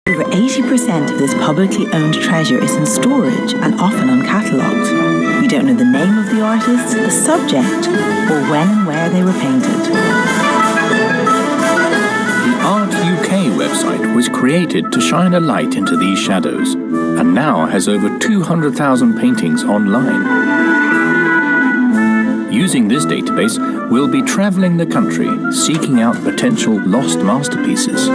Over 80% of this publicly owned treasure is in storage and often uncatalogued. We don't know the name of the artist, the subject, or when and where they were painted. The Art UK website was created to shine a light into these shadows, and now has over 200,000 paintings online. Using this database, we'll be travelling the country, seeking out potential lost masterpieces.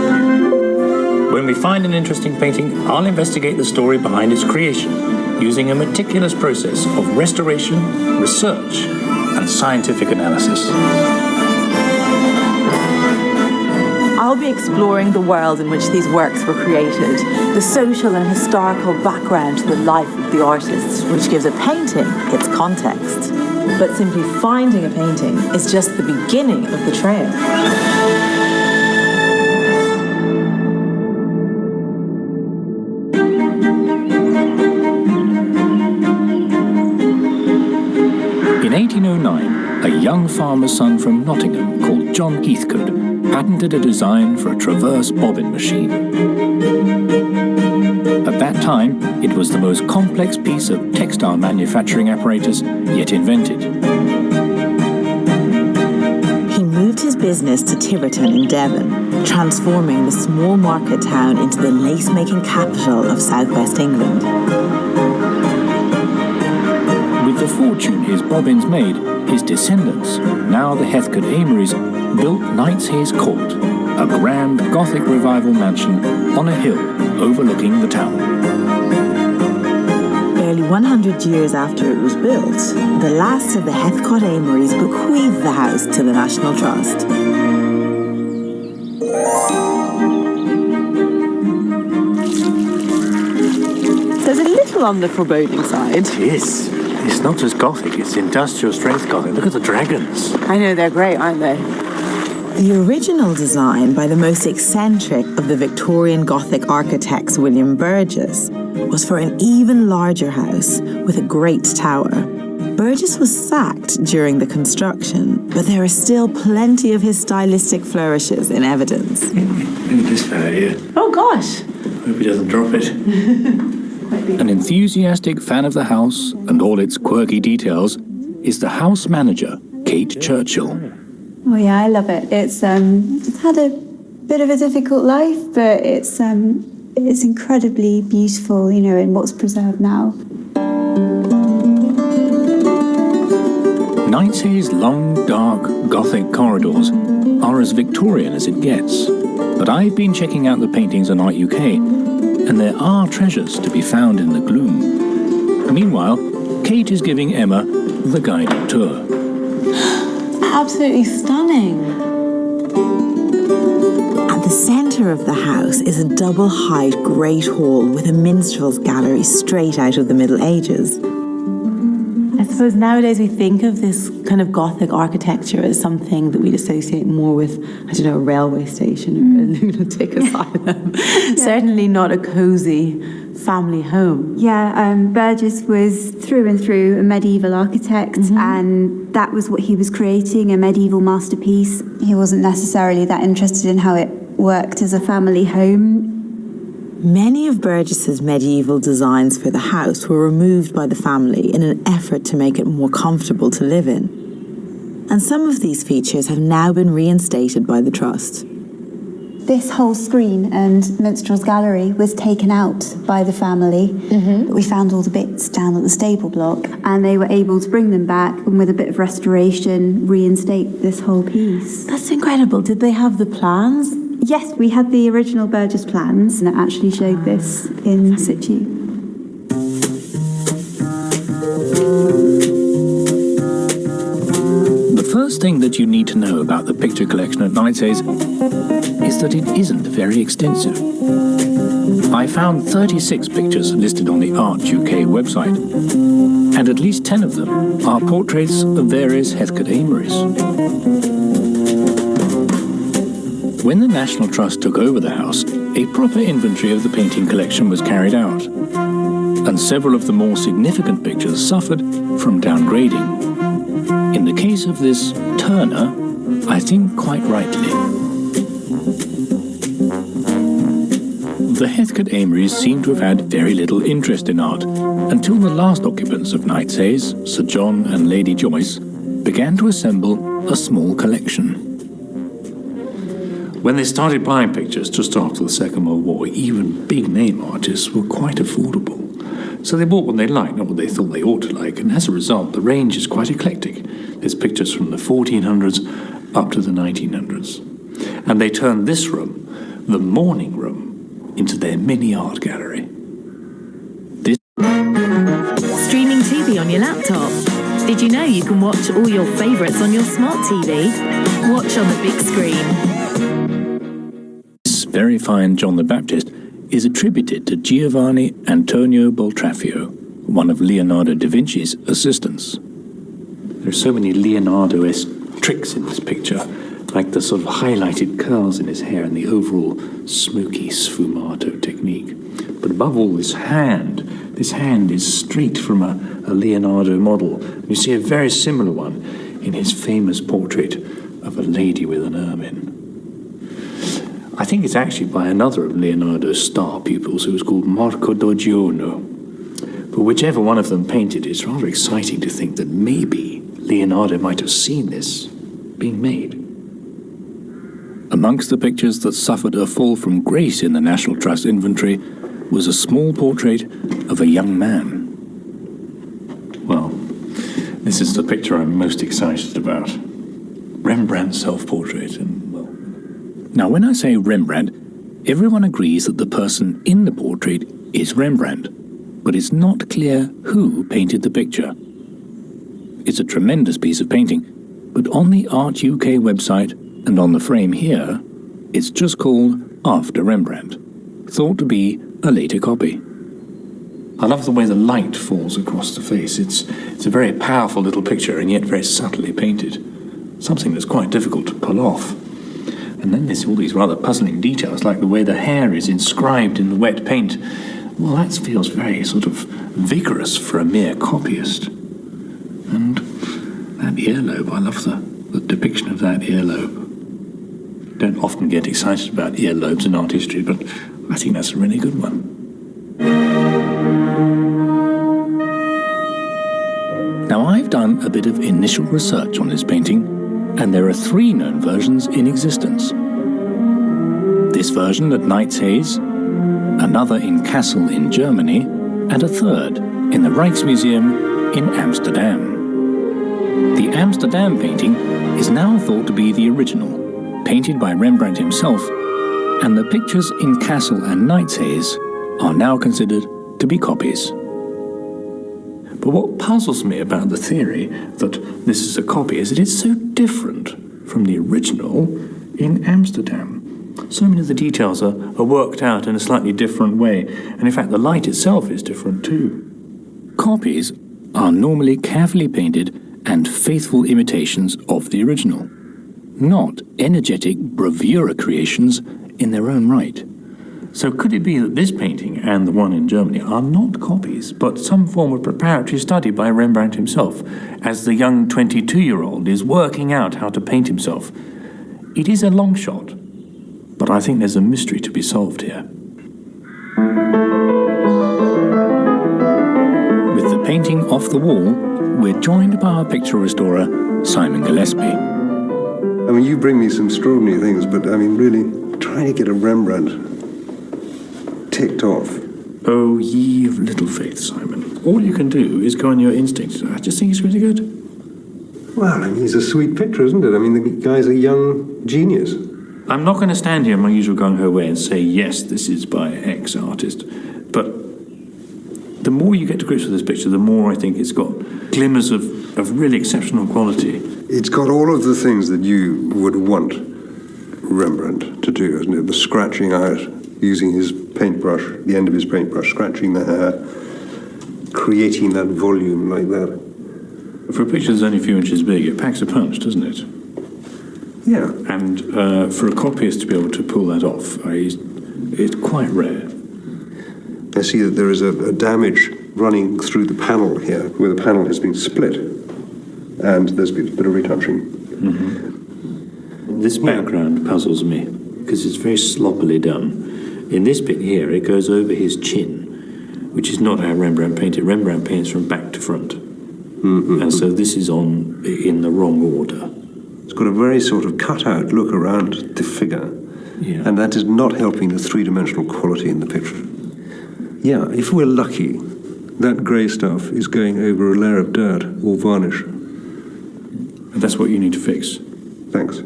When we find an interesting painting, I'll investigate the story behind its creation, using a meticulous process of restoration, research, and scientific analysis. I'll be exploring the world in which these works were created, the social and historical background to the life of the artists, which gives a painting its context. But simply finding a painting is just the beginning of the trail. In 1809, a young farmer's son from Nottingham called John Heathcote patented a design for a traverse bobbin machine. At that time, it was the most complex piece of textile manufacturing apparatus yet invented. He moved his business to Tiverton in Devon, transforming the small market town into the lace-making capital of southwest England. With the fortune his bobbins made, his descendants, now the Heathcote Amerys, built Knightsheath Court, a grand Gothic revival mansion on a hill overlooking the town. Barely 100 years after it was built, the last of the Heathcote Amerys bequeathed the house to the National Trust. There's a little on the foreboding side. It is. It's not just Gothic, it's industrial strength Gothic. Look at the dragons. I know, they're great, aren't they? The original design by the most eccentric of the Victorian Gothic architects, William Burgess, was for an even larger house with a great tower. Burgess was sacked during the construction, but there are still plenty of his stylistic flourishes in evidence. Look at this fella here. Oh gosh! Hope he doesn't drop it. An enthusiastic fan of the house and all its quirky details is the house manager, Kate Churchill. Oh yeah, I love it. It's had a bit of a difficult life, but it's incredibly beautiful, you know, in what's preserved now. Knightsheath's long, dark, Gothic corridors are as Victorian as it gets. But I've been checking out the paintings on Art UK, and there are treasures to be found in the gloom. Meanwhile, Kate is giving Emma the guided tour. Absolutely stunning. At the centre of the house is a double-height great hall with a minstrel's gallery straight out of the Middle Ages. I suppose nowadays we think of this kind of Gothic architecture as something that we'd associate more with, I don't know, a railway station or a lunatic asylum. Yeah. Certainly not a cosy family home. Yeah, Burgess was through and through a medieval architect, and that was what he was creating, a medieval masterpiece. He wasn't necessarily that interested in how it worked as a family home. Many of Burgess's medieval designs for the house were removed by the family in an effort to make it more comfortable to live in. And some of these features have now been reinstated by the Trust. This whole screen and minstrel's gallery was taken out by the family. But we found all the bits down at the stable block, and they were able to bring them back and with a bit of restoration reinstate this whole piece. That's incredible. Did they have the plans? Yes, we had the original Burgess plans that actually showed this in situ. The first thing that you need to know about the picture collection at Knightsheath is that it isn't very extensive. I found 36 pictures listed on the Art UK website, and at least 10 of them are portraits of various Heathcote Amerys. When the National Trust took over the house, a proper inventory of the painting collection was carried out, and several of the more significant pictures suffered from downgrading. In the case of this Turner, I think quite rightly. The Heathcote Amerys seem to have had very little interest in art until the last occupants of Knightsayes, Sir John and Lady Joyce, began to assemble a small collection. When they started buying pictures just after the Second World War, even big-name artists were quite affordable. So they bought what they liked, not what they thought they ought to like, and as a result, the range is quite eclectic. There's pictures from the 1400s up to the 1900s. And they turned this room, the morning room, into their mini art gallery. Streaming TV on your laptop. Did you know you can watch all your favourites on your smart TV? Watch on the big screen. This very fine John the Baptist is attributed to Giovanni Antonio Boltraffio, one of Leonardo da Vinci's assistants. There are so many Leonardo-esque tricks in this picture, like the sort of highlighted curls in his hair and the overall smoky sfumato technique. But above all, this hand is straight from a Leonardo model. You see a very similar one in his famous portrait of a lady with an ermine. I think it's actually by another of Leonardo's star pupils who was called Marco Doggiano. But whichever one of them painted, it's rather exciting to think that maybe Leonardo might have seen this being made. Amongst the pictures that suffered a fall from grace in the National Trust inventory was a small portrait of a young man. Well, this is the picture I'm most excited about. Rembrandt's self-portrait, and well... Now, when I say Rembrandt, everyone agrees that the person in the portrait is Rembrandt, but it's not clear who painted the picture. It's a tremendous piece of painting, but on the Art UK website and on the frame here, it's just called After Rembrandt, thought to be a later copy. I love the way the light falls across the face. It's a very powerful little picture and yet very subtly painted. Something that's quite difficult to pull off. And then there's all these rather puzzling details, like the way the hair is inscribed in the wet paint. Well, that feels very sort of vigorous for a mere copyist. And that earlobe, I love the depiction of that earlobe. Don't often get excited about earlobes in art history, but I think that's a really good one. Now, I've done a bit of initial research on this painting, and there are 3 known versions in existence. This version at Knightsayes, another in Kassel in Germany, and a third in the Rijksmuseum in Amsterdam. The Amsterdam painting is now thought to be the original, painted by Rembrandt himself, and the pictures in Kassel and Knightsayes are now considered to be copies. But what puzzles me about the theory that this is a copy is that it's so different from the original in Amsterdam. So many of the details are worked out in a slightly different way, and in fact the light itself is different too. Copies are normally carefully painted and faithful imitations of the original, not energetic bravura creations in their own right. So could it be that this painting and the one in Germany are not copies, but some form of preparatory study by Rembrandt himself, as the young 22-year-old is working out how to paint himself? It is a long shot, but I think there's a mystery to be solved here. With the painting off the wall, we're joined by our picture restorer, Simon Gillespie. I mean, you bring me some extraordinary things, but I mean, really, trying to get a Rembrandt ticked off. Oh, ye of little faith, Simon. All you can do is go on your instincts. I just think it's really good. Well, I mean, it's a sweet picture, isn't it? I mean, the guy's a young genius. I'm not going to stand here in my usual gung-ho way and say, yes, this is by X artist. But the more you get to grips with this picture, the more I think it's got glimmers of really exceptional quality. It's got all of the things that you would want Rembrandt to do, isn't it? The scratching out, using his paintbrush, the end of his paintbrush, scratching the hair, creating that volume like that. For a picture that's only a few inches big, it packs a punch, doesn't it? Yeah. And for a copyist to be able to pull that off, it's quite rare. I see that there is a damage running through the panel here, where the panel has been split, and there's been a bit of retouching. Mm-hmm. This background puzzles me, because it's very sloppily done. In this bit here, it goes over his chin, which is not how Rembrandt painted. Rembrandt paints from back to front. Mm-hmm. And so this is in the wrong order. It's got a very sort of cut-out look around the figure. Yeah. And that is not helping the three-dimensional quality in the picture. Yeah, if we're lucky, that grey stuff is going over a layer of dirt or varnish. And that's what you need to fix. Thanks.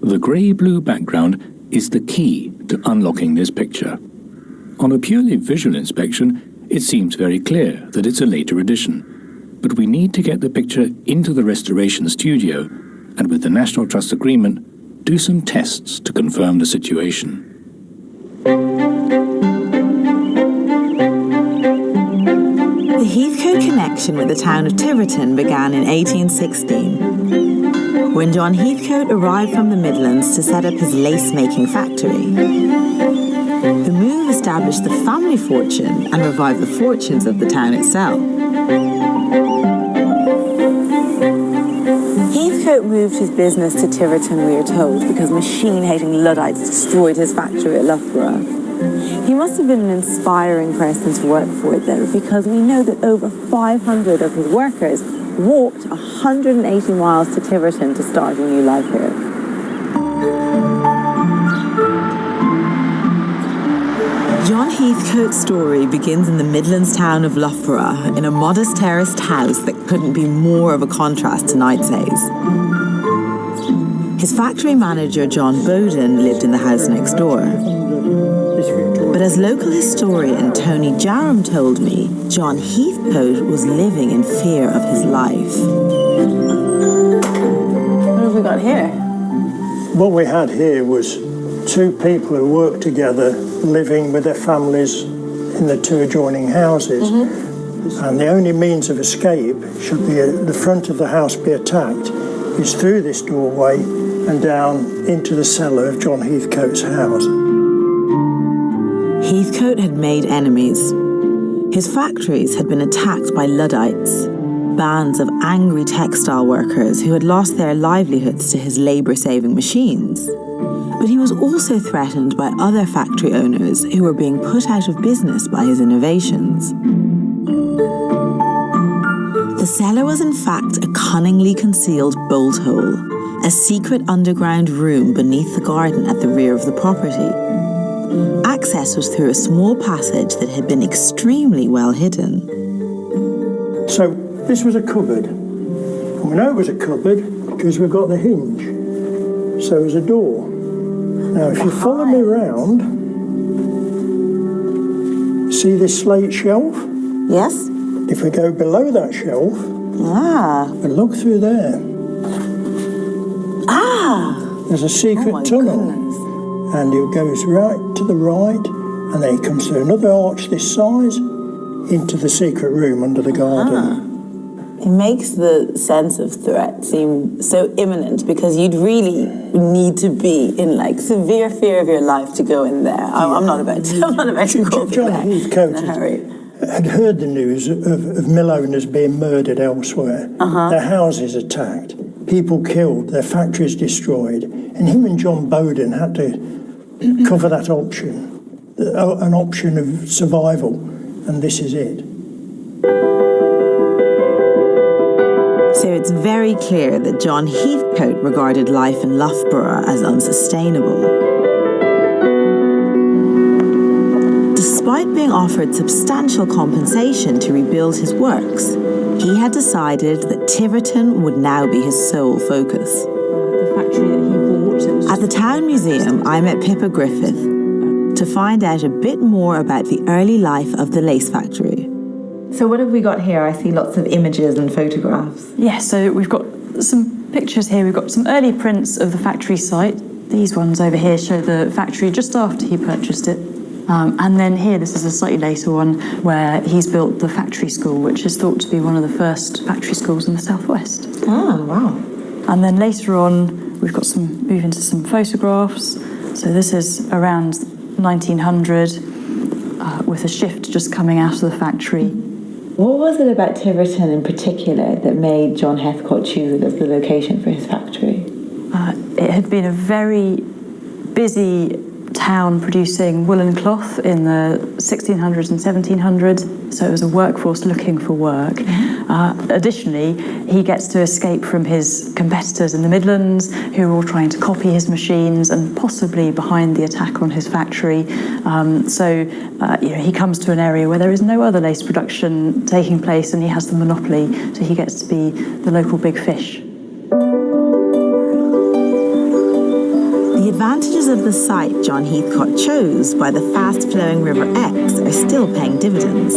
The grey-blue background is the key to unlocking this picture. On a purely visual inspection, it seems very clear that it's a later edition. But we need to get the picture into the restoration studio and, with the National Trust agreement, do some tests to confirm the situation. The Heathcote connection with the town of Tiverton began in 1816, when John Heathcote arrived from the Midlands to set up his lace-making factory. The move established the family fortune and revived the fortunes of the town itself. Heathcote moved his business to Tiverton, we are told, because machine-hating Luddites destroyed his factory at Loughborough. He must have been an inspiring person to work for, though, because we know that over 500 of his workers walked 180 miles to Tiverton to start a new life here. John Heathcote's story begins in the Midlands town of Loughborough, in a modest terraced house that couldn't be more of a contrast to Knightsay's. His factory manager, John Bowden, lived in the house next door. But as local historian Tony Jarram told me, John Heathcote was living in fear of his life. What have we got here? What we had here was two people who worked together, living with their families in the two adjoining houses. Mm-hmm. And the only means of escape, should the front of the house be attacked, is through this doorway and down into the cellar of John Heathcote's house. Heathcote had made enemies. His factories had been attacked by Luddites, bands of angry textile workers who had lost their livelihoods to his labour-saving machines. But he was also threatened by other factory owners who were being put out of business by his innovations. The cellar was in fact a cunningly concealed bolt hole, a secret underground room beneath the garden at the rear of the property. Access was through a small passage that had been extremely well hidden. So this was a cupboard. And we know it was a cupboard because we've got the hinge. So it was a door. Now if you follow me round, see this slate shelf? Yes? If we go below that shelf, and look through there. There's a secret tunnel. Goodness. And it goes right to the right, and then it comes through another arch this size into the secret room under the garden. It makes the sense of threat seem so imminent because you'd really need to be in like severe fear of your life to go in there. I'm not about to go John Heathcote in a hurry. had heard the news of mill owners being murdered elsewhere, their houses attacked, people killed, their factories destroyed, and him and John Bowden had to cover that option, an option of survival, and this is it. So it's very clear that John Heathcote regarded life in Loughborough as unsustainable. Despite being offered substantial compensation to rebuild his works, he had decided that Tiverton would now be his sole focus. The factory that he bought. At the Town Museum, I met Pippa Griffith to find out a bit more about the early life of the lace factory. So what have we got here? I see lots of images and photographs. Yeah, so we've got some pictures here. We've got some early prints of the factory site. These ones over here show the factory just after he purchased it. And then here, this is a slightly later one where he's built the factory school, which is thought to be one of the first factory schools in the southwest. Oh, wow. And then later on, we've got move into some photographs. So this is around 1900 with a shift just coming out of the factory. What was it about Tiverton in particular that made John Heathcote choose it as the location for his factory? It had been a very busy town producing woolen cloth in the 1600s and 1700s, so it was a workforce looking for work. Additionally, he gets to escape from his competitors in the Midlands, who are all trying to copy his machines and possibly behind the attack on his factory. He comes to an area where there is no other lace production taking place, and he has the monopoly, so he gets to be the local big fish. The advantages of the site John Heathcote chose by the fast-flowing River Exe are still paying dividends.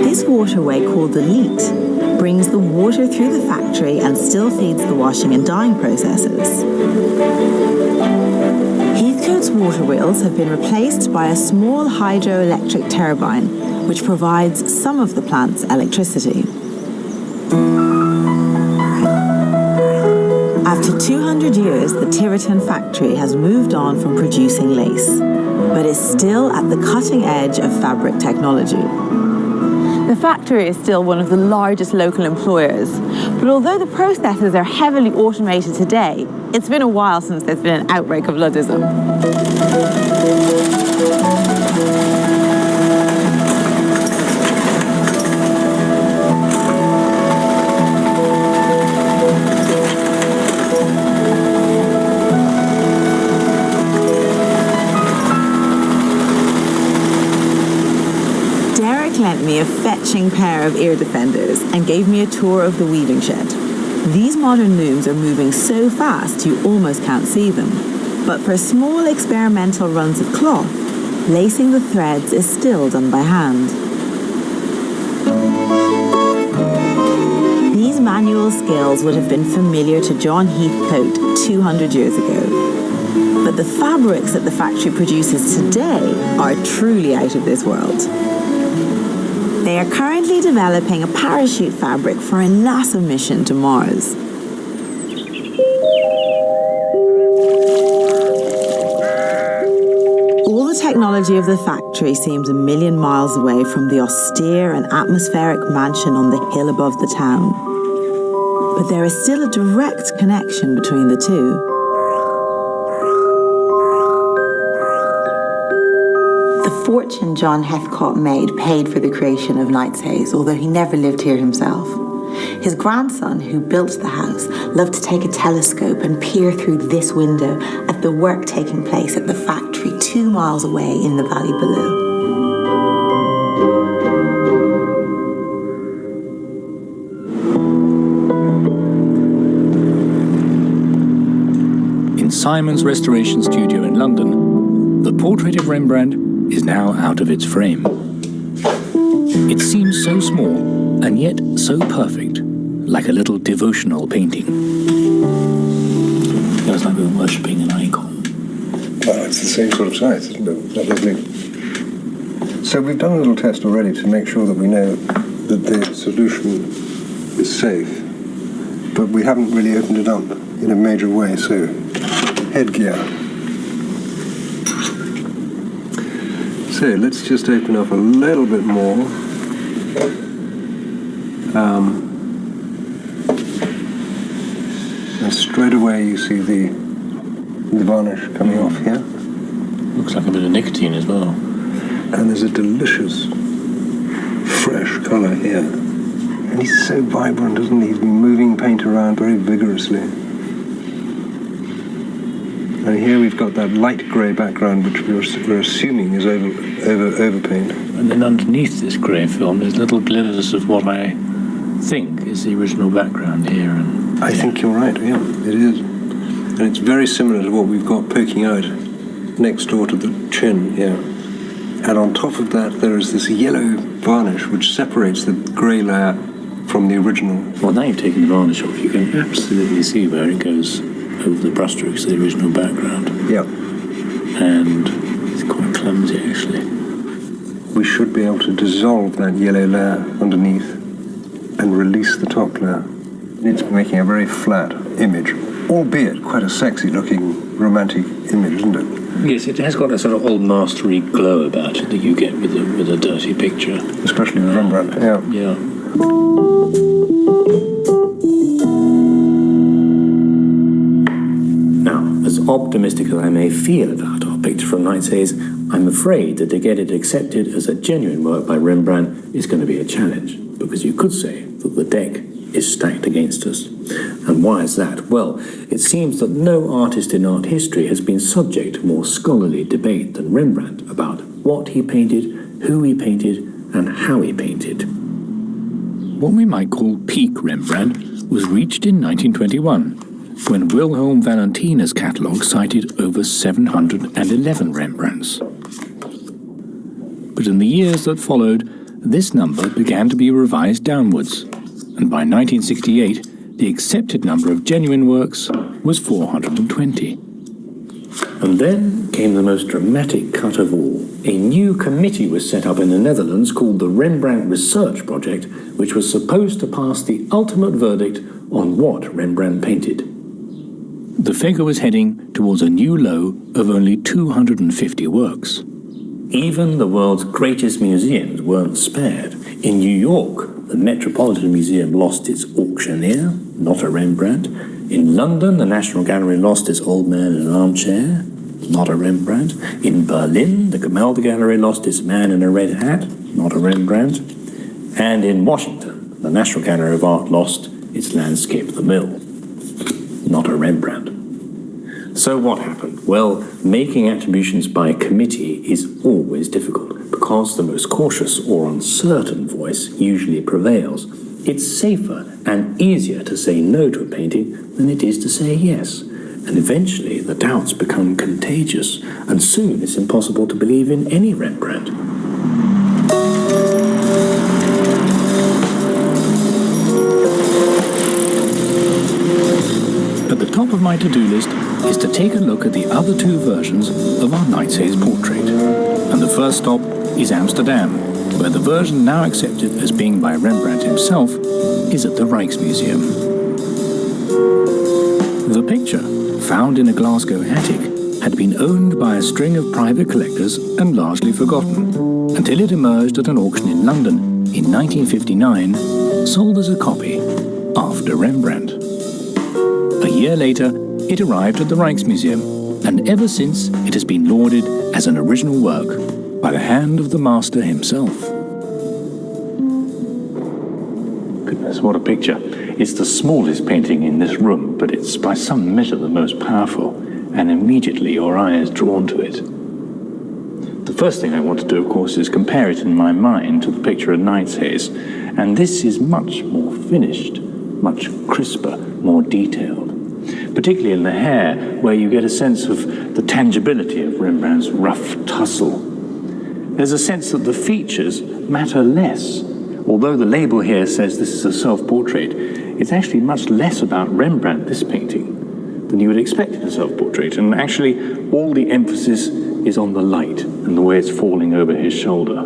This waterway, called the Leat, brings the water through the factory and still feeds the washing and dyeing processes. Heathcote's water wheels have been replaced by a small hydroelectric turbine, which provides some of the plant's electricity. After 200 years, the Tiverton factory has moved on from producing lace, but is still at the cutting edge of fabric technology. The factory is still one of the largest local employers, but although the processes are heavily automated today, it's been a while since there's been an outbreak of Luddism. Lent me a fetching pair of ear defenders and gave me a tour of the weaving shed. These modern looms are moving so fast you almost can't see them. But for small experimental runs of cloth, lacing the threads is still done by hand. These manual skills would have been familiar to John Heathcote 200 years ago. But the fabrics that the factory produces today are truly out of this world. They are currently developing a parachute fabric for a NASA mission to Mars. All the technology of the factory seems a million miles away from the austere and atmospheric mansion on the hill above the town. But there is still a direct connection between the two. The fortune John Heathcote made paid for the creation of Knightshays, although he never lived here himself. His grandson, who built the house, loved to take a telescope and peer through this window at the work taking place at the factory 2 miles away in the valley below. In Simon's restoration studio in London, the portrait of Rembrandt is now out of its frame. It seems so small and yet so perfect, like a little devotional painting. Feels like we're worshipping an icon. Well, it's the same sort of size, isn't it? That lovely. So we've done a little test already to make sure that we know that the solution is safe, but we haven't really opened it up in a major way, so headgear. So let's just open up a little bit more. And straight away you see the varnish coming off here. Looks like a bit of nicotine as well. And there's a delicious, fresh colour here. And he's so vibrant, isn't he? He's been moving paint around very vigorously. And here we've got that light grey background, which we're assuming is overpaint. And then underneath this grey film, there's little glitters of what I think is the original background here. And I think you're right, yeah, it is. And it's very similar to what we've got poking out next door to the chin here. And on top of that, there is this yellow varnish, which separates the grey layer from the original. Well, now you've taken the varnish off, you can absolutely see where it goes over the brushstrokes of the original background. Yeah. And it's quite clumsy, actually. We should be able to dissolve that yellow layer underneath and release the top layer. It's making a very flat image, albeit quite a sexy-looking romantic image, isn't it? Yes, it has got a sort of old mastery glow about it that you get with a dirty picture. Especially with Rembrandt, yeah. Yeah. optimistic as I may feel about our picture from Nightshades, I'm afraid that to get it accepted as a genuine work by Rembrandt is going to be a challenge, because you could say that the deck is stacked against us. And why is that? Well, it seems that no artist in art history has been subject to more scholarly debate than Rembrandt about what he painted, who he painted, and how he painted. What we might call peak Rembrandt was reached in 1921, when Wilhelm Valentina's catalogue cited over 711 Rembrandts. But in the years that followed, this number began to be revised downwards, and by 1968, the accepted number of genuine works was 420. And then came the most dramatic cut of all. A new committee was set up in the Netherlands called the Rembrandt Research Project, which was supposed to pass the ultimate verdict on what Rembrandt painted. The figure was heading towards a new low of only 250 works. Even the world's greatest museums weren't spared. In New York, the Metropolitan Museum lost its auctioneer, not a Rembrandt. In London, the National Gallery lost its Old Man in an Armchair, not a Rembrandt. In Berlin, the Gemäldegalerie Gallery lost its Man in a Red Hat, not a Rembrandt. And in Washington, the National Gallery of Art lost its Landscape of the Mill, not a Rembrandt. So what happened? Well, making attributions by committee is always difficult because the most cautious or uncertain voice usually prevails. It's safer and easier to say no to a painting than it is to say yes. And eventually the doubts become contagious, and soon it's impossible to believe in any Rembrandt. At the top of my to-do list is to take a look at the other two versions of our Nightshades portrait. And the first stop is Amsterdam, where the version now accepted as being by Rembrandt himself is at the Rijksmuseum. The picture, found in a Glasgow attic, had been owned by a string of private collectors and largely forgotten, until it emerged at an auction in London in 1959, sold as a copy, after Rembrandt. A year later, it arrived at the Rijksmuseum, and ever since it has been lauded as an original work by the hand of the master himself. Goodness, what a picture. It's the smallest painting in this room, but it's by some measure the most powerful, and immediately your eye is drawn to it. The first thing I want to do, of course, is compare it in my mind to the picture of Nightshades, and this is much more finished, much crisper, more detailed. Particularly in the hair, where you get a sense of the tangibility of Rembrandt's rough tussle. There's a sense that the features matter less. Although the label here says this is a self-portrait, it's actually much less about Rembrandt, this painting, than you would expect in a self-portrait. And actually, all the emphasis is on the light and the way it's falling over his shoulder.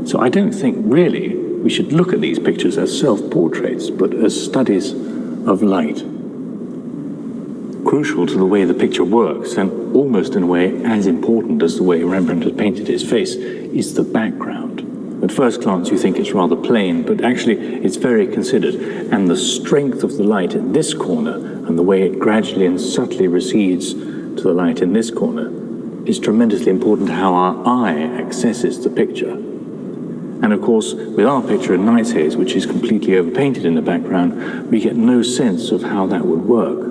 So I don't think, really, we should look at these pictures as self-portraits, but as studies of light. Crucial to the way the picture works, and almost in a way as important as the way Rembrandt has painted his face, is the background. At first glance you think it's rather plain, but actually it's very considered, and the strength of the light in this corner and the way it gradually and subtly recedes to the light in this corner is tremendously important to how our eye accesses the picture. And of course, with our picture in Nightshades, which is completely overpainted in the background, we get no sense of how that would work.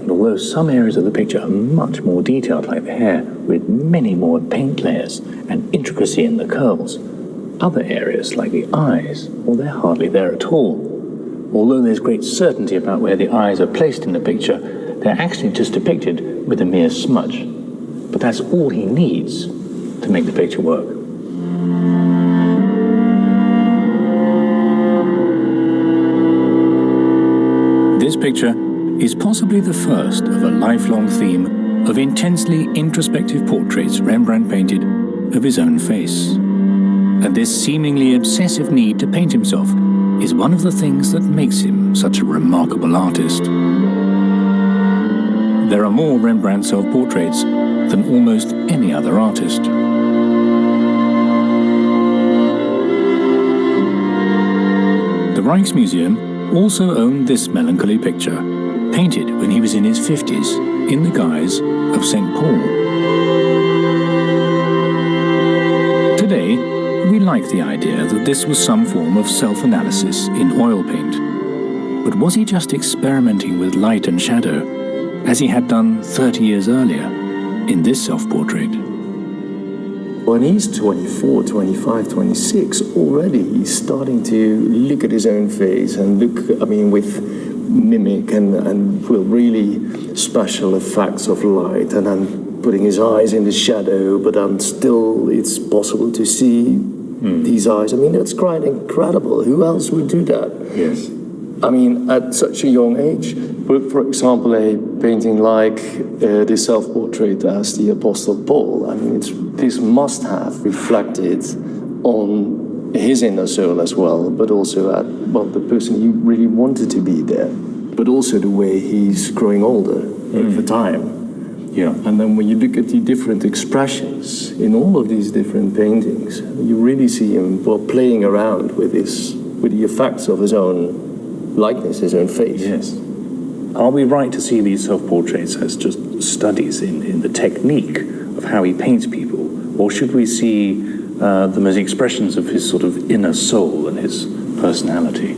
And although some areas of the picture are much more detailed, like the hair, with many more paint layers and intricacy in the curls, other areas, like the eyes, well, they're hardly there at all. Although there's great certainty about where the eyes are placed in the picture, they're actually just depicted with a mere smudge. But that's all he needs to make the picture work. This picture is possibly the first of a lifelong theme of intensely introspective portraits Rembrandt painted of his own face. And this seemingly obsessive need to paint himself is one of the things that makes him such a remarkable artist. There are more Rembrandt self-portraits than almost any other artist. The Rijksmuseum also owned this melancholy picture, painted when he was in his 50s in the guise of St. Paul. Today, we like the idea that this was some form of self-analysis in oil paint. But was he just experimenting with light and shadow, as he had done 30 years earlier in this self-portrait? When he's 24, 25, 26, already he's starting to look at his own face and with mimic and with really special effects of light, and then putting his eyes in the shadow, but then still it's possible to see these eyes. I mean, that's quite incredible. Who else would do that? Yes. I mean, at such a young age. But for example, a painting like the self-portrait as the Apostle Paul, I mean, this must have reflected on his inner soul as well, but also at the person he really wanted to be there, but also the way he's growing older over time. Yeah. And then when you look at the different expressions in all of these different paintings, you really see him playing around with the effects of his own likeness, his own face. Yes. Are we right to see these self-portraits as just studies in the technique of how he paints people? Or should we see them as expressions of his sort of inner soul and his personality?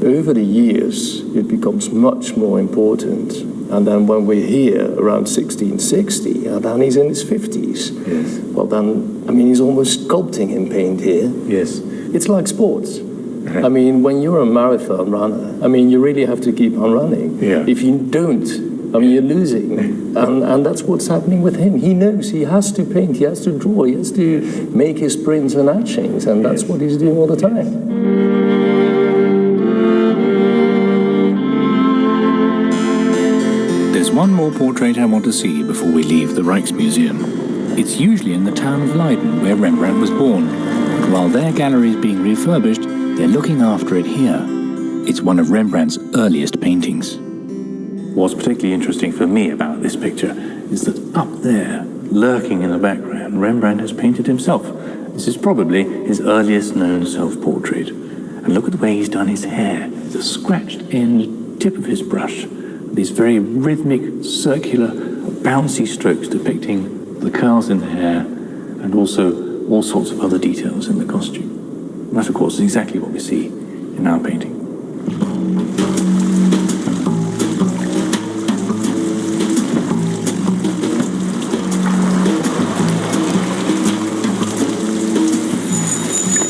Over the years, it becomes much more important. And then when we're here around 1660, and then he's in his 50s. Yes. Well, then, I mean, he's almost sculpting in paint here. Yes. It's like sports. I mean, when you're a marathon runner, I mean, you really have to keep on running. Yeah. If you don't, I mean, you're losing. And that's what's happening with him. He knows he has to paint, he has to draw, he has to make his prints and etchings, and that's what he's doing all the time. There's one more portrait I want to see before we leave the Rijksmuseum. It's usually in the town of Leiden, where Rembrandt was born. But while their gallery is being refurbished, they're looking after it here. It's one of Rembrandt's earliest paintings. What's particularly interesting for me about this picture is that up there, lurking in the background, Rembrandt has painted himself. This is probably his earliest known self-portrait. And look at the way he's done his hair. The scratched end tip of his brush. These very rhythmic, circular, bouncy strokes depicting the curls in the hair and also all sorts of other details in the costume. That, of course, is exactly what we see in our painting.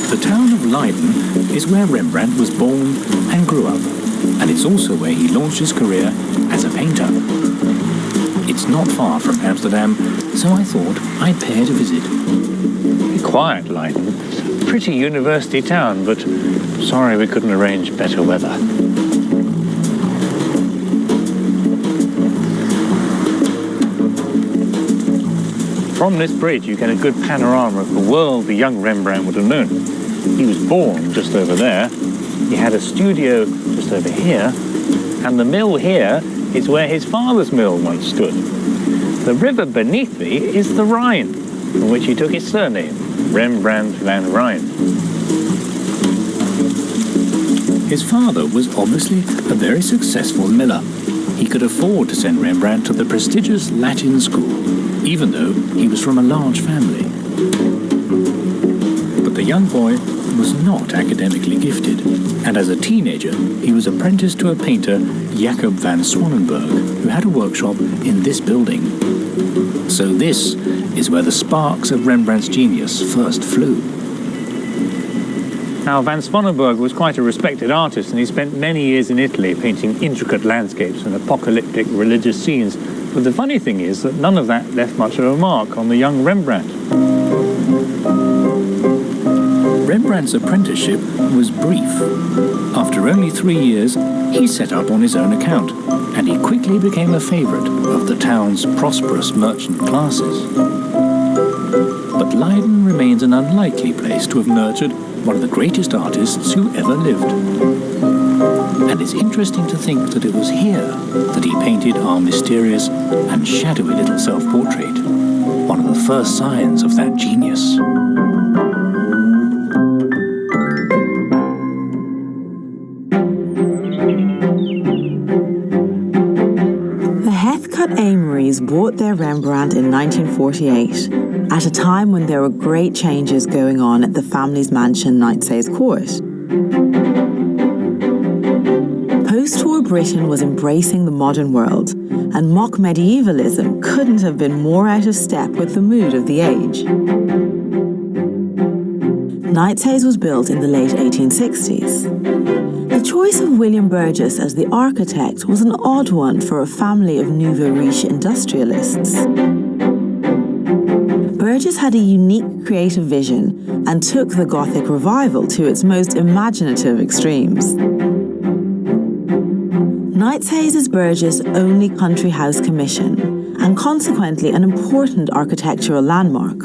The town of Leiden is where Rembrandt was born and grew up, and it's also where he launched his career as a painter. It's not far from Amsterdam, so I thought I'd pay it a visit. Quiet, Leiden. Pretty university town, but sorry we couldn't arrange better weather. From this bridge, you get a good panorama of the world the young Rembrandt would have known. He was born just over there. He had a studio just over here, and the mill here is where his father's mill once stood. The river beneath me is the Rhine, from which he took his surname, Rembrandt van Rijn. His father was obviously a very successful miller. He could afford to send Rembrandt to the prestigious Latin school, even though he was from a large family. But the young boy was not academically gifted, and as a teenager, he was apprenticed to a painter, Jacob van Swanenburg, who had a workshop in this building. So this is where the sparks of Rembrandt's genius first flew. Now, van Swanenburg was quite a respected artist, and he spent many years in Italy painting intricate landscapes and apocalyptic religious scenes. But the funny thing is that none of that left much of a mark on the young Rembrandt. Rembrandt's apprenticeship was brief. After only 3 years, he set up on his own account, and he quickly became a favorite of the town's prosperous merchant classes. But Leiden remains an unlikely place to have nurtured one of the greatest artists who ever lived. And it's interesting to think that it was here that he painted our mysterious and shadowy little self-portrait, one of the first signs of that genius. The Heathcote Amory families bought their Rembrandt in 1948, at a time when there were great changes going on at the family's mansion, Knightsay's Court. Post-war Britain was embracing the modern world, and mock medievalism couldn't have been more out of step with the mood of the age. Knightsay's was built in the late 1860s. The choice of William Burgess as the architect was an odd one for a family of nouveau riche industrialists. Burgess had a unique creative vision and took the Gothic revival to its most imaginative extremes. Knightsay's is Burgess' only country house commission, and consequently an important architectural landmark.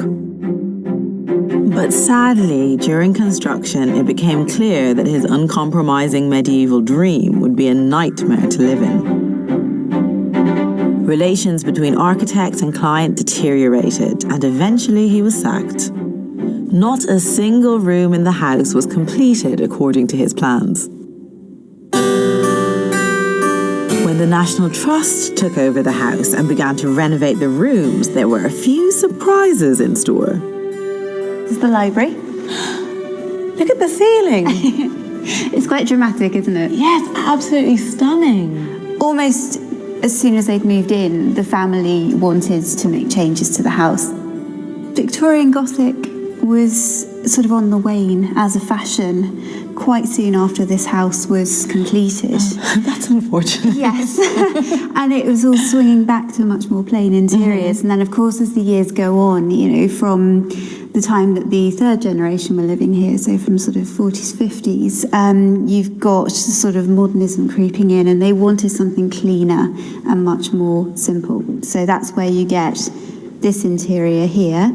But sadly, during construction, it became clear that his uncompromising medieval dream would be a nightmare to live in. Relations between architect and client deteriorated, and eventually he was sacked. Not a single room in the house was completed according to his plans. When the National Trust took over the house and began to renovate the rooms, there were a few surprises in store. This is the library. Look at the ceiling. It's quite dramatic, isn't it? Yes, absolutely stunning. Almost as soon as they'd moved in, the family wanted to make changes to the house. Victorian Gothic was sort of on the wane as a fashion quite soon after this house was completed. That's unfortunate. Yes. And it was all swinging back to much more plain interiors. And then, of course, as the years go on, from the time that the third generation were living here, so from sort of 40s, 50s, you've got sort of modernism creeping in, and they wanted something cleaner and much more simple. So that's where you get this interior here.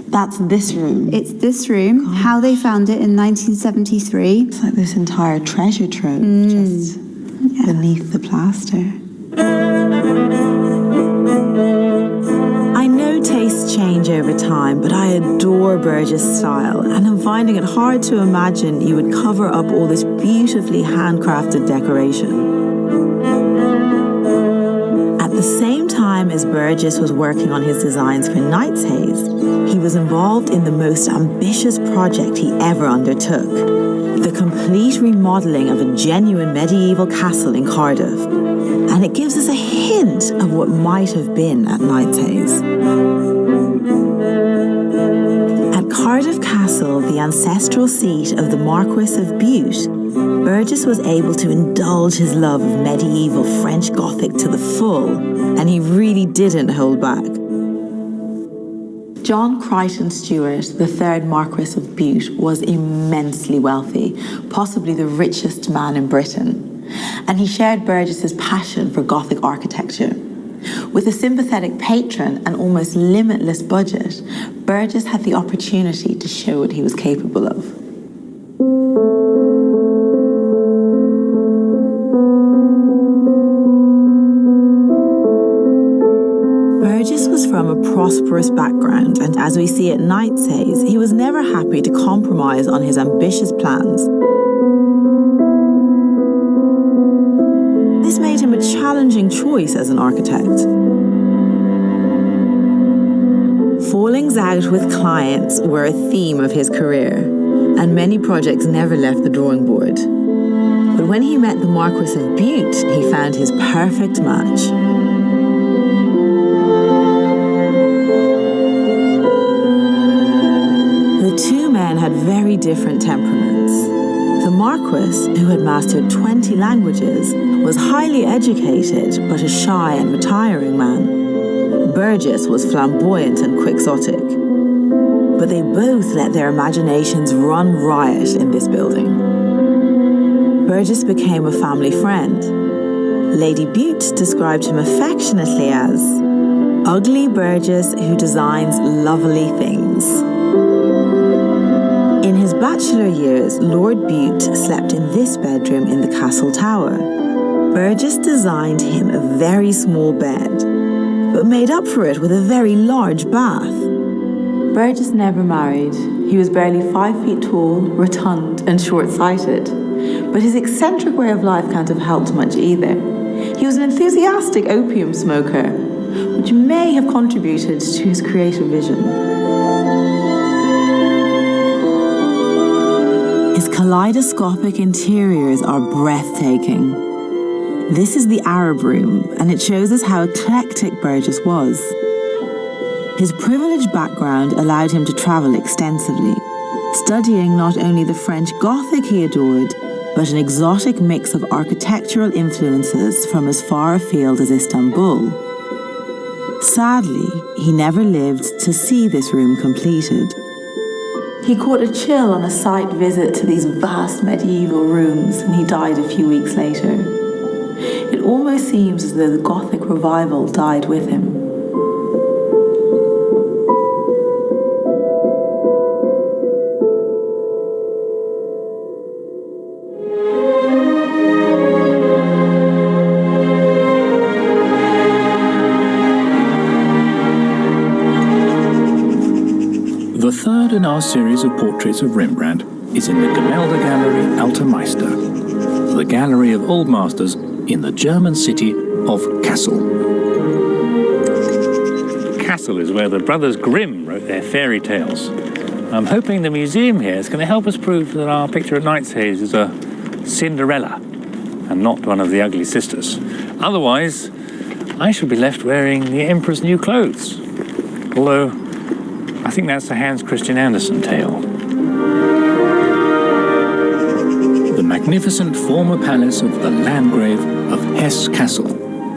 That's this room. It's this room. God. How they found it in 1973. It's like this entire treasure trove just beneath the plaster. I know tastes change over time, but I adore Burgess' style, and I'm finding it hard to imagine you would cover up all this beautifully handcrafted decoration. At the same time as Burgess was working on his designs for Knightsay's, he was involved in the most ambitious project he ever undertook, the complete remodelling of a genuine medieval castle in Cardiff. And it gives us a hint of what might have been at Knightsay's. At Cardiff Castle, the ancestral seat of the Marquis of Bute, Burgess was able to indulge his love of medieval French Gothic to the full, and he really didn't hold back. John Crichton Stewart, the third Marquis of Bute, was immensely wealthy, possibly the richest man in Britain. And he shared Burgess's passion for Gothic architecture. With a sympathetic patron and almost limitless budget, Burgess had the opportunity to show what he was capable of. Burgess was from a prosperous background, and as we see at Knightsay's, he was never happy to compromise on his ambitious plans. This made him a challenging choice as an architect. Fallings out with clients were a theme of his career, and many projects never left the drawing board. But when he met the Marquis of Bute, he found his perfect match. The two men had very different temperaments. The Marquis, who had mastered 20 languages, was highly educated but a shy and retiring man. Burgess was flamboyant and quixotic. But they both let their imaginations run riot in this building. Burgess became a family friend. Lady Bute described him affectionately as ugly Burgess who designs lovely things. In his bachelor years, Lord Bute slept in this bedroom in the castle tower. Burgess designed him a very small bed, but made up for it with a very large bath. Burgess never married. He was barely 5 feet tall, rotund and short-sighted. But his eccentric way of life can't have helped much either. He was an enthusiastic opium smoker, which may have contributed to his creative vision. His kaleidoscopic interiors are breathtaking. This is the Arab Room, and it shows us how eclectic Burgess was. His privileged background allowed him to travel extensively, studying not only the French Gothic he adored, but an exotic mix of architectural influences from as far afield as Istanbul. Sadly, he never lived to see this room completed. He caught a chill on a site visit to these vast medieval rooms, and he died a few weeks later. It almost seems as though the Gothic revival died with him. The third in our series of portraits of Rembrandt is in the Gemälde Gallery Alter Meister, the gallery of old masters in the German city of Kassel. Kassel is where the brothers Grimm wrote their fairy tales. I'm hoping the museum here is going to help us prove that our picture at Knightshays is a Cinderella and not one of the ugly sisters. Otherwise, I shall be left wearing the Emperor's new clothes. Although, I think that's the Hans Christian Andersen tale. The magnificent former palace of the Landgrave of Hesse-Kassel,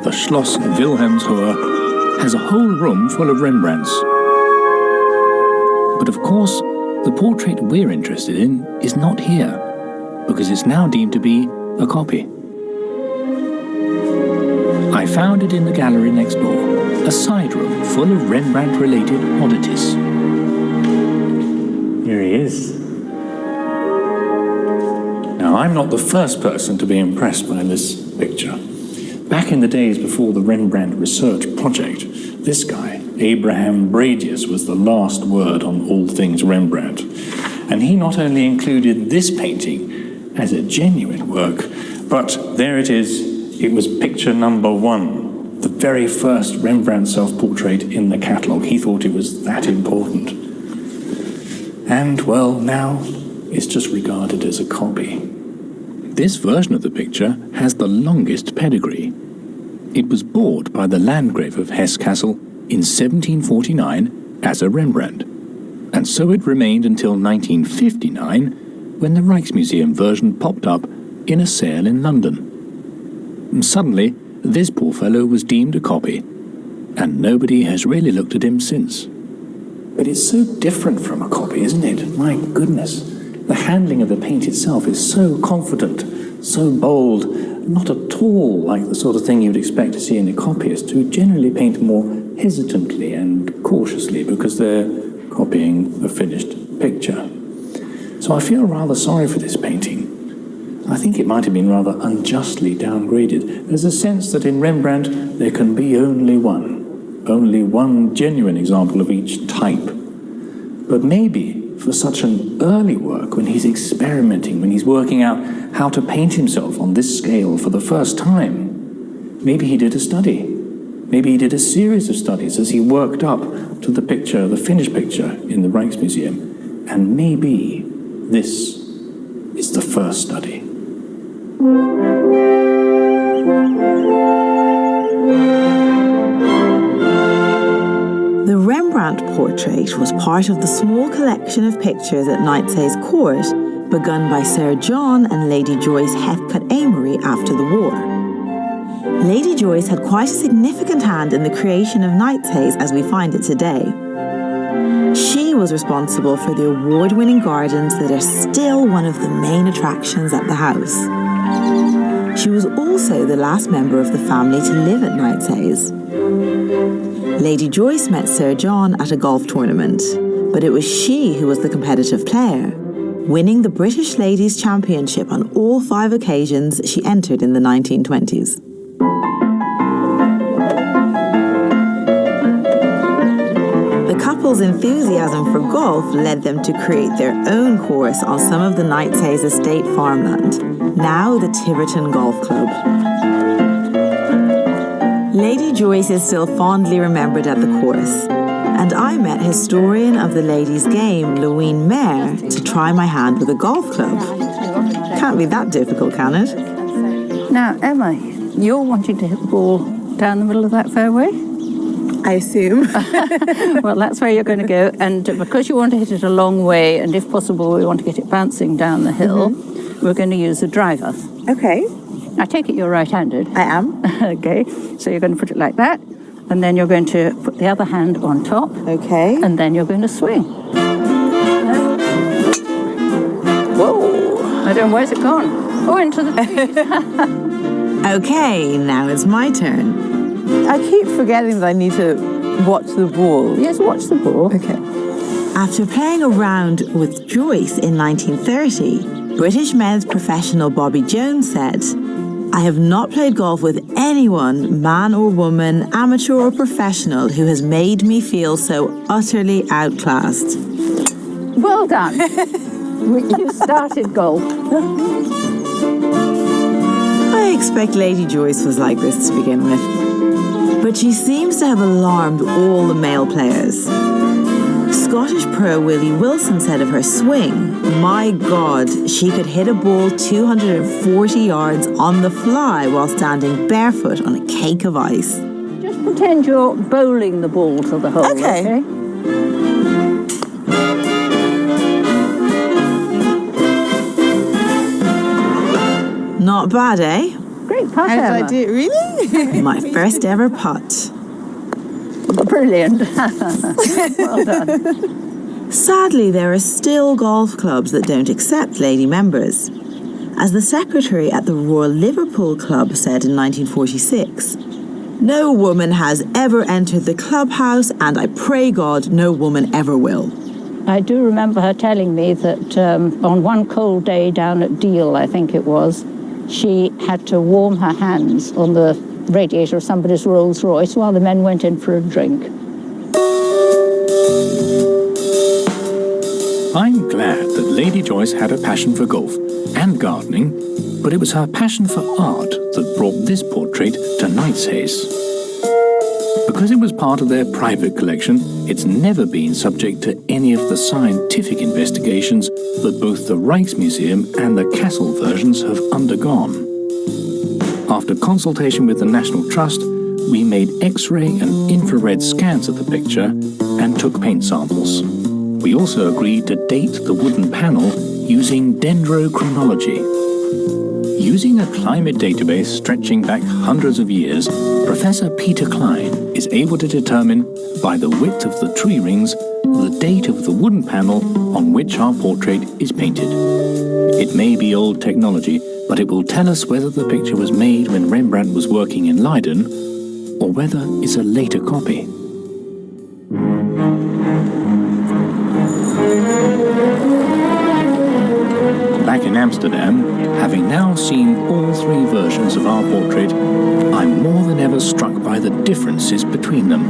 the Schloss Wilhelmshöhe, has a whole room full of Rembrandts. But of course, the portrait we're interested in is not here, because it's now deemed to be a copy. I found it in the gallery next door, a side room full of Rembrandt-related oddities. Here he is. Now, I'm not the first person to be impressed by this picture. Back in the days before the Rembrandt Research Project, this guy, Abraham Bradius, was the last word on all things Rembrandt. And he not only included this painting as a genuine work, but there it is, it was picture number 1, the very first Rembrandt self-portrait in the catalogue. He thought it was that important. And, well, now it's just regarded as a copy. This version of the picture has the longest pedigree. It was bought by the Landgrave of Hesse-Kassel in 1749 as a Rembrandt, and so it remained until 1959 when the Rijksmuseum version popped up in a sale in London. And suddenly, this poor fellow was deemed a copy, and nobody has really looked at him since. But it's so different from a copy, isn't it? My goodness. The handling of the paint itself is so confident, so bold, not at all like the sort of thing you'd expect to see in a copyist, who generally paint more hesitantly and cautiously because they're copying a finished picture. So I feel rather sorry for this painting. I think it might have been rather unjustly downgraded. There's a sense that in Rembrandt there can be only one genuine example of each type. But maybe for such an early work, when he's experimenting, when he's working out how to paint himself on this scale for the first time, maybe he did a study. Maybe he did a series of studies as he worked up to the picture, the finished picture in the Rijksmuseum. And maybe this is the first study. The Rembrandt portrait was part of the small collection of pictures at Knightshays Court, begun by Sir John and Lady Joyce Heathcote Amory after the war. Lady Joyce had quite a significant hand in the creation of Knightshays as we find it today. She was responsible for the award-winning gardens that are still one of the main attractions at the house. She was also the last member of the family to live at Knightshays. Lady Joyce met Sir John at a golf tournament, but it was she who was the competitive player, winning the British Ladies' Championship on all 5 occasions she entered in the 1920s. The couple's enthusiasm for golf led them to create their own course on some of the Knightshays estate farmland, now the Tiverton Golf Club. Lady Joyce is still fondly remembered at the course, and I met historian of the ladies' game, Louine Mayer, to try my hand with a golf club. Can't be that difficult, can it? Now, Emma, you're wanting to hit the ball down the middle of that fairway? I assume. Well, that's where you're going to go, and because you want to hit it a long way, and if possible we want to get it bouncing down the hill, we're going to use a driver. Okay. I take it you're right-handed. I am. Okay, so you're going to put it like that, and then you're going to put the other hand on top. Okay. And then you're going to swing. Whoa! I don't know, where's it gone? Oh, into the trees. Okay, now it's my turn. I keep forgetting that I need to watch the ball. Yes, watch the ball. Okay. After playing around with Joyce in 1930, British men's professional Bobby Jones said, "I have not played golf with anyone, man or woman, amateur or professional, who has made me feel so utterly outclassed." Well done. You started golf. I expect Lady Joyce was like this to begin with. But she seems to have alarmed all the male players. Scottish pro Willie Wilson said of her swing, "My God, she could hit a ball 240 yards on the fly while standing barefoot on a cake of ice." Just pretend you're bowling the ball to the hole, okay? Not bad, eh? Great putt, How did I Emma. do it, really? My first ever putt. Brilliant. Well done. Sadly, there are still golf clubs that don't accept lady members. As the secretary at the Royal Liverpool Club said in 1946, "No woman has ever entered the clubhouse, and I pray God no woman ever will." I do remember her telling me that on one cold day down at Deal, I think it was, she had to warm her hands on the radiator of somebody's Rolls Royce while the men went in for a drink. I'm glad that Lady Joyce had a passion for golf and gardening, but it was her passion for art that brought this portrait to Knightshays. Because it was part of their private collection, it's never been subject to any of the scientific investigations that both the Rijksmuseum and the Castle versions have undergone. After consultation with the National Trust, we made X-ray and infrared scans of the picture and took paint samples. We also agreed to date the wooden panel using dendrochronology. Using a climate database stretching back hundreds of years, Professor Peter Klein is able to determine, by the width of the tree rings, the date of the wooden panel on which our portrait is painted. It may be old technology, but it will tell us whether the picture was made when Rembrandt was working in Leiden, or whether it's a later copy. Back in Amsterdam, having now seen all three versions of our portrait, I'm more than ever struck by the differences between them.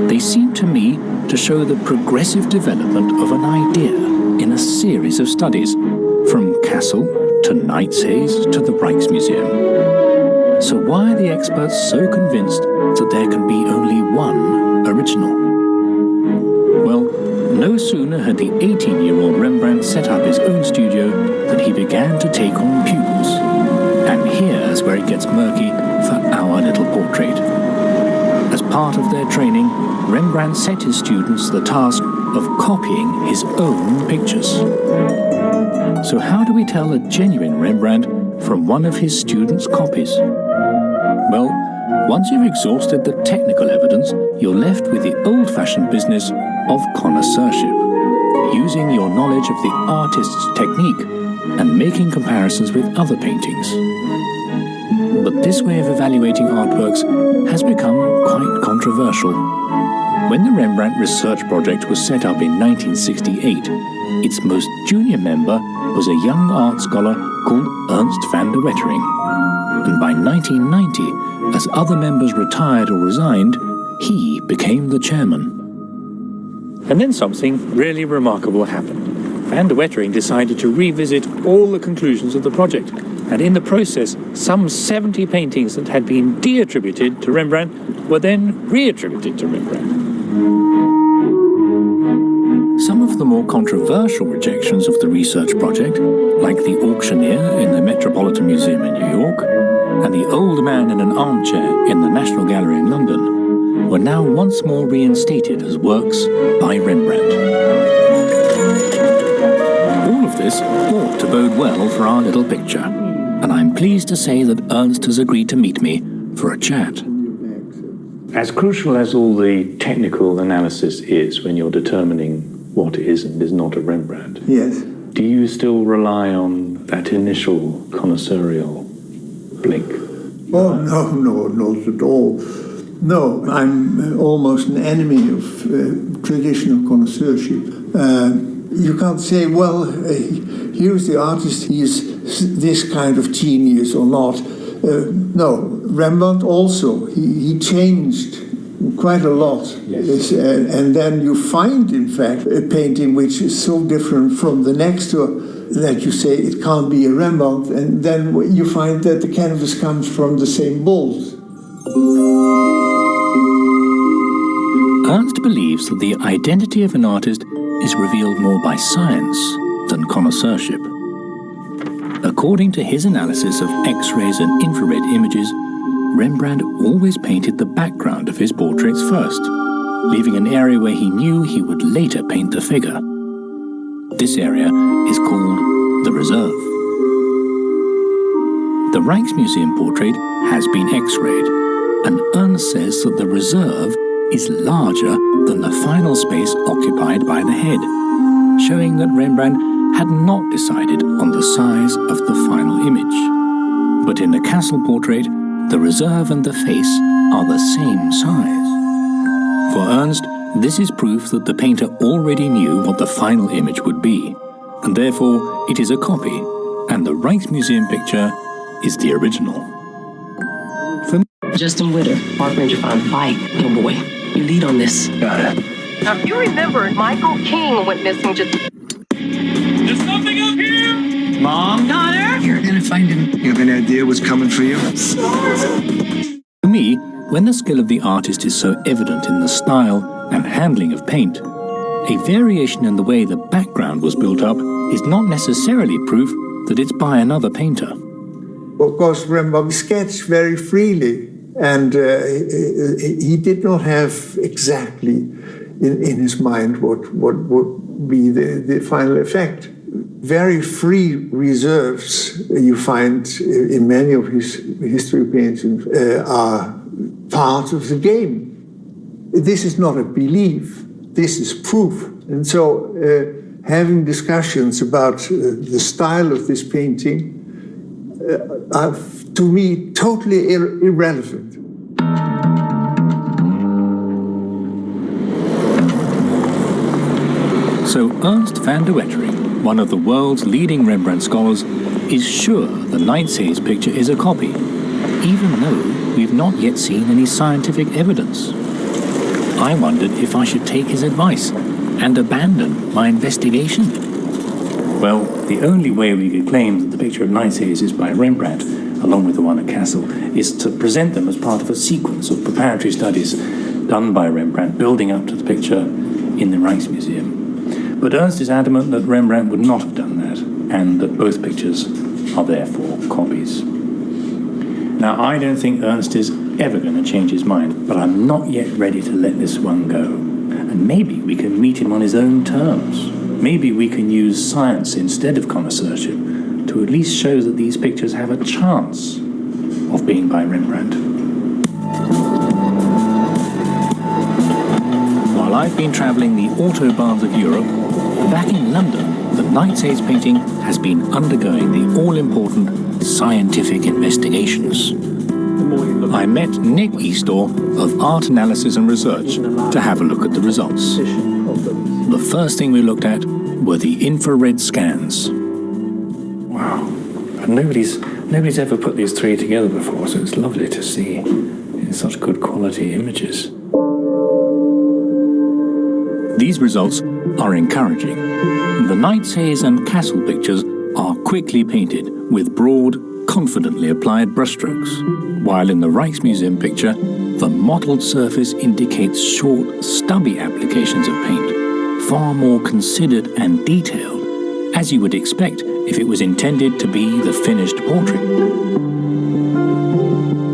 They seem to me to show the progressive development of an idea in a series of studies, from Castle to Knightshays to the Rijksmuseum. So why are the experts so convinced that there can be only one original? Well, no sooner had the 18-year-old Rembrandt set up his own studio than he began to take on pupils. And here's where it gets murky for our little portrait. As part of their training, Rembrandt set his students the task of copying his own pictures. So how do we tell a genuine Rembrandt from one of his students' copies? Well, once you've exhausted the technical evidence, you're left with the old-fashioned business of connoisseurship, using your knowledge of the artist's technique and making comparisons with other paintings. But this way of evaluating artworks has become quite controversial. When the Rembrandt Research Project was set up in 1968, its most junior member was a young art scholar called Ernst van der Wettering. And by 1990, as other members retired or resigned, he became the chairman. And then something really remarkable happened. Van der Wettering decided to revisit all the conclusions of the project. and in the process, some 70 paintings that had been de-attributed to Rembrandt were then re-attributed to Rembrandt. Some of the more controversial rejections of the research project, like the auctioneer in the Metropolitan Museum in New York and the old man in an armchair in the National Gallery in London, were now once more reinstated as works by Rembrandt. All of this ought to bode well for our little picture, and I'm pleased to say that Ernst has agreed to meet me for a chat. As crucial as all the technical analysis is when you're determining what is and is not a Rembrandt, yes, do you still rely on that initial connoisseurial blink? Oh, no, not at all. No, I'm almost an enemy of traditional connoisseurship. You can't say, well, here's the artist, he is this kind of genius or not. No, Rembrandt also, he changed quite a lot. Yes. And then you find, in fact, a painting which is so different from the next door that you say it can't be a Rembrandt, and then you find that the canvas comes from the same mold. Ernst believes that the identity of an artist is revealed more by science than connoisseurship. According to his analysis of X-rays and infrared images, Rembrandt always painted the background of his portraits first, leaving an area where he knew he would later paint the figure. This area is called the reserve. The Rijksmuseum portrait has been X-rayed, and Ernst says that the reserve is larger than the final space occupied by the head, showing that Rembrandt had not decided on the size of the final image. But in the Castle portrait, the reserve and the face are the same size. For Ernst, this is proof that the painter already knew what the final image would be, and therefore it is a copy, and the Rijksmuseum picture is the original. Justin Witter, Park Ranger found Fight. Oh boy, you lead on this. Got it. Now, if you remember, Michael King went missing just... There's something up here! Mom, daughter, you're gonna find him. You have any idea what's coming for you? For me, when the skill of the artist is so evident in the style and handling of paint, a variation in the way the background was built up is not necessarily proof that it's by another painter. Of course, Rembrandt sketched very freely, and he did not have exactly in his mind what would be the final effect. Very free reserves you find in many of his history paintings are part of the game. This is not a belief, this is proof. And so having discussions about the style of this painting are, to me, totally irrelevant. So Ernst van de Wetering, one of the world's leading Rembrandt scholars, is sure the Nightshades picture is a copy, even though we've not yet seen any scientific evidence. I wondered if I should take his advice and abandon my investigation. Well, the only way we could claim that the picture of Nightshades is by Rembrandt, along with the one at Kassel, is to present them as part of a sequence of preparatory studies done by Rembrandt building up to the picture in the Rijksmuseum. But Ernst is adamant that Rembrandt would not have done that, and that both pictures are therefore copies. Now, I don't think Ernst is ever going to change his mind, but I'm not yet ready to let this one go. And maybe we can meet him on his own terms. Maybe we can use science instead of connoisseurship to at least show that these pictures have a chance of being by Rembrandt. While I've been travelling the autobahns of Europe, back in London, the Nightshades painting has been undergoing the all-important scientific investigations. I met Nick Eastaugh of Art Analysis and Research to have a look at the results. The first thing we looked at were the infrared scans. Wow, and nobody's ever put these three together before, so it's lovely to see in such good quality images. These results are encouraging. The Nightshades and Kassel pictures are quickly painted with broad, confidently applied brushstrokes, while in the Rijksmuseum picture, the mottled surface indicates short, stubby applications of paint, far more considered and detailed, as you would expect if it was intended to be the finished portrait.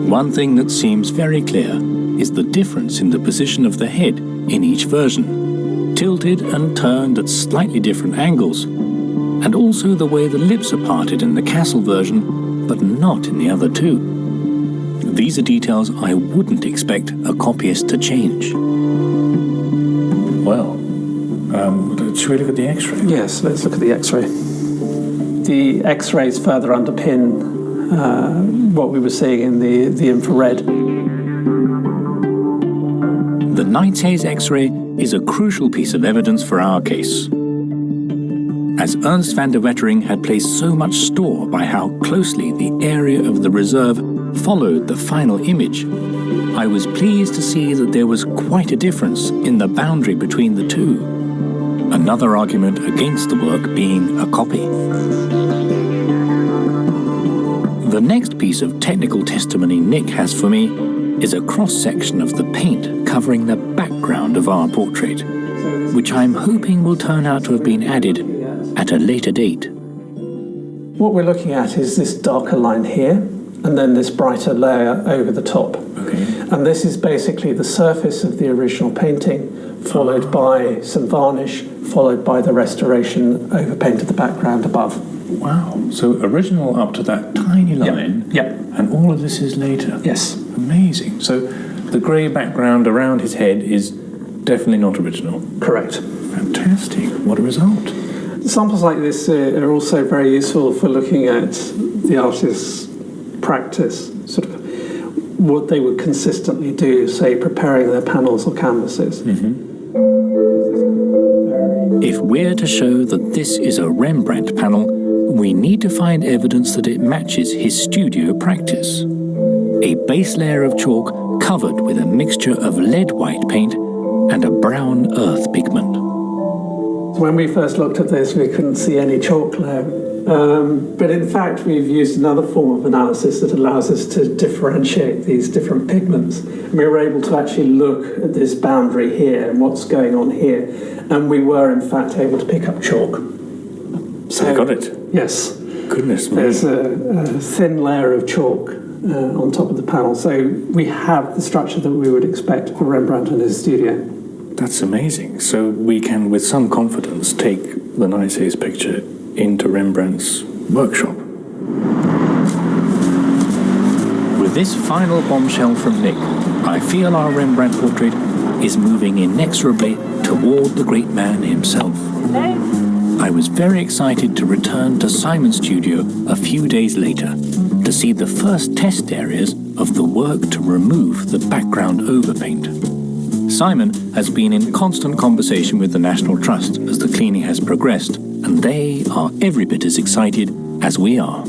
One thing that seems very clear is the difference in the position of the head in each version, tilted and turned at slightly different angles, and also the way the lips are parted in the castle version, but not in the other two. These are details I wouldn't expect a copyist to change. Well, should we look at the X-ray? Yes, let's look at the X-ray. The X-rays further underpin what we were seeing in the infrared. The Nightshades X-ray is a crucial piece of evidence for our case. As Ernst van der Wettering had placed so much store by how closely the area of the reserve followed the final image, I was pleased to see that there was quite a difference in the boundary between the two. Another argument against the work being a copy. The next piece of technical testimony Nick has for me is a cross-section of the paint covering the background of our portrait, which I'm hoping will turn out to have been added at a later date. What we're looking at is this darker line here, and then this brighter layer over the top. Okay. And this is basically the surface of the original painting, followed by some varnish, followed by the restoration overpaint of the background above. Wow. So original up to that tiny line. Yep. And all of this is later. Yes. Amazing. So the grey background around his head is definitely not original. Correct. Fantastic. What a result. Samples like this are also very useful for looking at the artist's practice, sort of what they would consistently do, say, preparing their panels or canvases. If we're to show that this is a Rembrandt panel, we need to find evidence that it matches his studio practice. A base layer of chalk covered with a mixture of lead white paint and a brown earth pigment. When we first looked at this, we couldn't see any chalk layer. But in fact, we've used another form of analysis that allows us to differentiate these different pigments. And we were able to actually look at this boundary here and what's going on here. And we were, in fact, able to pick up chalk. So you got it? Yes. Goodness me. There's a thin layer of chalk on top of the panel. So we have the structure that we would expect for Rembrandt in his studio. That's amazing. So we can, with some confidence, take the Nightshades picture into Rembrandt's workshop. With this final bombshell from Nick, I feel our Rembrandt portrait is moving inexorably toward the great man himself. I was very excited to return to Simon's studio a few days later to see the first test areas of the work to remove the background overpaint. Simon has been in constant conversation with the National Trust as the cleaning has progressed, and they are every bit as excited as we are.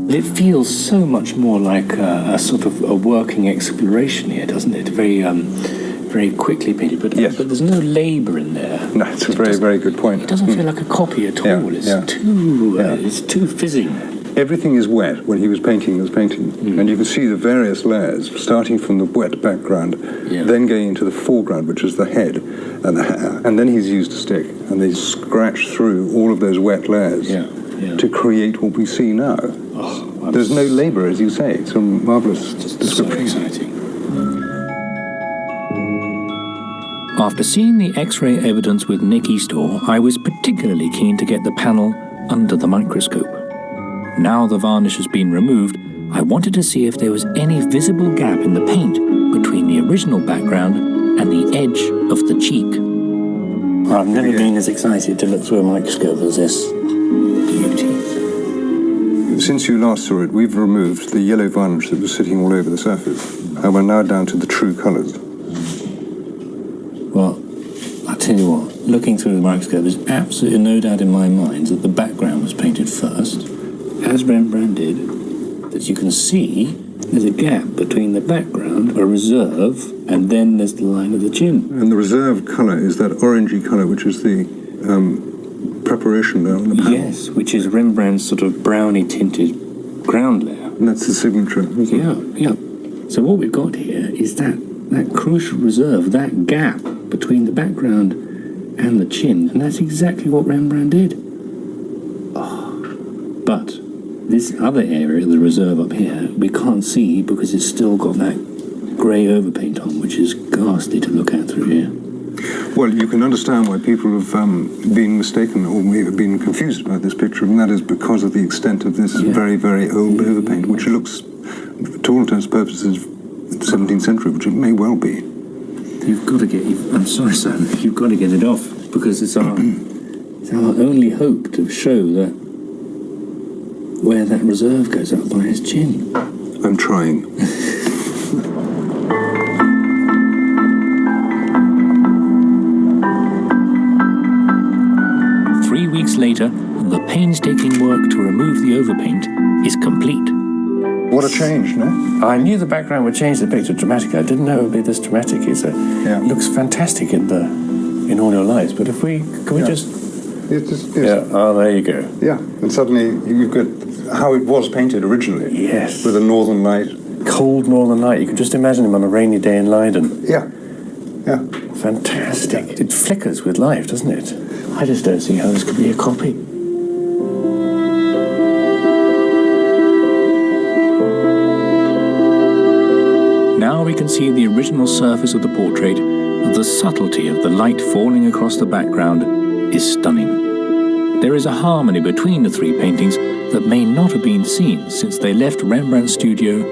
It feels so much more like a sort of a working exploration here, doesn't it? Very quickly painted, but there's no labour in there. No, it's a very, very good point. It doesn't feel like a copy at all. It's too fizzing. Everything is wet when he was painting this painting. And you can see the various layers, starting from the wet background, then going into the foreground, which is the head and the hair. And then he's used a stick, and they scratch through all of those wet layers to create what we see now. There's no labour, as you say. It's a marvellous description. So exciting. After seeing the X-ray evidence with Nick Eastor, I was particularly keen to get the panel under the microscope. Now the varnish has been removed, I wanted to see if there was any visible gap in the paint between the original background and the edge of the cheek. I've never been as excited to look through a microscope as this. Beauty. Since you last saw it, we've removed the yellow varnish that was sitting all over the surface, and we're now down to the true colours. Well, I'll tell you what, looking through the microscope, there's absolutely no doubt in my mind that the background was painted first, as Rembrandt did, that you can see there's a gap between the background, a reserve, and then there's the line of the chin. And the reserve colour is that orangey colour, which is the preparation there on the panel. Yes, which is Rembrandt's sort of browny tinted ground layer. And that's the signature. Yeah. So what we've got here is that crucial reserve, that gap between the background and the chin, and that's exactly what Rembrandt did. But this other area, the reserve up here, we can't see because it's still got that grey overpaint on, which is ghastly to look at through here. Well, you can understand why people have been mistaken or may have been confused about this picture, and that is because of the extent of this very, very old overpaint, which looks, to all intents and purposes, 17th century, which it may well be. You've got to get... I'm sorry, son. You've got to get it off, because it's our only hope to show that where that reserve goes up by his chin. I'm trying. 3 weeks later, the painstaking work to remove the overpaint is complete. What a change, no? I knew the background would change the picture dramatically. I didn't know it would be this dramatic. It looks fantastic in all your lights. But if we just... Yeah, there you go. Yeah, and suddenly you've got how it was painted originally. Yes. With a northern light. Cold northern light. You can just imagine him on a rainy day in Leiden. Yeah. Fantastic. It flickers with life, doesn't it? I just don't see how this could be a copy. Now we can see the original surface of the portrait. The subtlety of the light falling across the background is stunning. There is a harmony between the three paintings that may not have been seen since they left Rembrandt's studio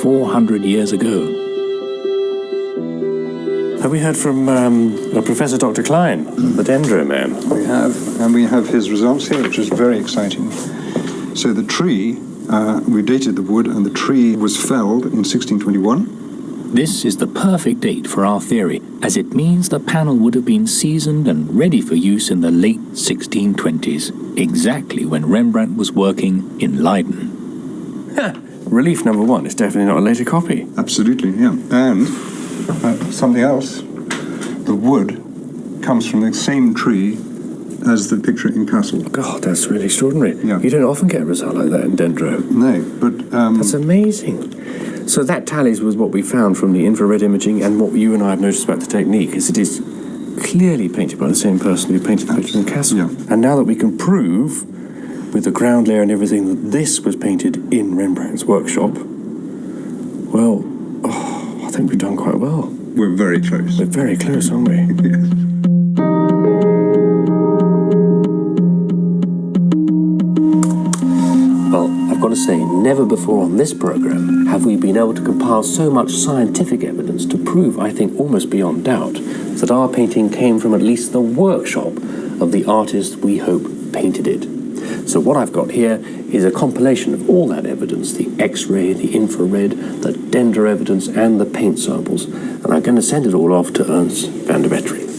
400 years ago. Have we heard from Professor Dr. Klein, the Dendro man? We have, and we have his results here, which is very exciting. So the tree, we dated the wood, and the tree was felled in 1621. This is the perfect date for our theory, as it means the panel would have been seasoned and ready for use in the late 1620s, exactly when Rembrandt was working in Leiden. Relief number one, it's definitely not a later copy. Absolutely, yeah. And something else, the wood comes from the same tree as the picture in Kassel. God, that's really extraordinary. Yeah. You don't often get a result like that in Dendro. No, but... that's amazing. So that tallies with what we found from the infrared imaging and what you and I have noticed about the technique, is it is clearly painted by the same person who painted the picture in Kassel. Yeah. And now that we can prove, with the ground layer and everything, that this was painted in Rembrandt's workshop, well, I think we've done quite well. We're very close. We're very close, aren't we? Yes. Well, I've got to say, never before on this programme have we been able to compile so much scientific evidence to prove, I think almost beyond doubt, that our painting came from at least the workshop of the artist we hope painted it. So what I've got here is a compilation of all that evidence, the X-ray, the infrared, the Dendro evidence, and the paint samples, and I'm going to send it all off to Ernst van der Wettering.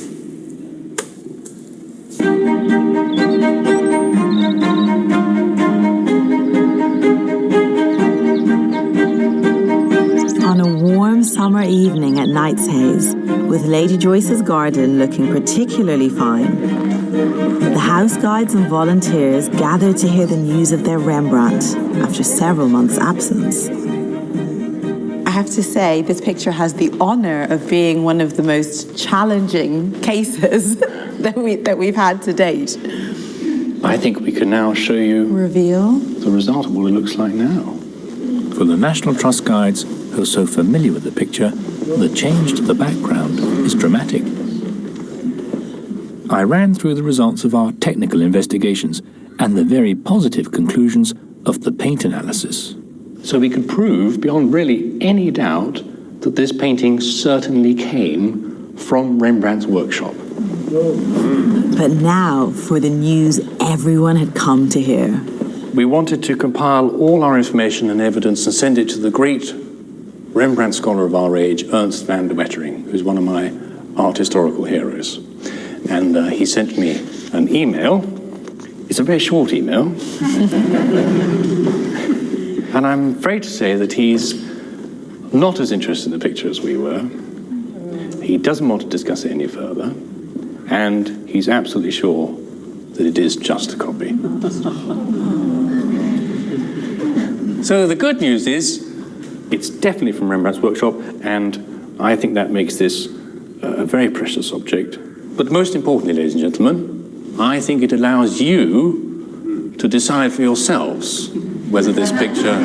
On a warm summer evening at Knightshays, with Lady Joyce's garden looking particularly fine, the house guides and volunteers gathered to hear the news of their Rembrandt after several months' absence. I have to say, this picture has the honor of being one of the most challenging cases that we've had to date. I think we can now show you Reveal the result of what it looks like now. For the National Trust guides who are so familiar with the picture, the change to the background is dramatic. I ran through the results of our technical investigations and the very positive conclusions of the paint analysis. So we could prove, beyond really any doubt, that this painting certainly came from Rembrandt's workshop. But now for the news everyone had come to hear. We wanted to compile all our information and evidence and send it to the great Rembrandt scholar of our age, Ernst van der Wettering, who's one of my art historical heroes. And he sent me an email. It's a very short email. And I'm afraid to say that he's not as interested in the picture as we were. He doesn't want to discuss it any further. And he's absolutely sure that it is just a copy. So the good news is, it's definitely from Rembrandt's workshop, and I think that makes this a very precious object. But most importantly, ladies and gentlemen, I think it allows you to decide for yourselves whether this picture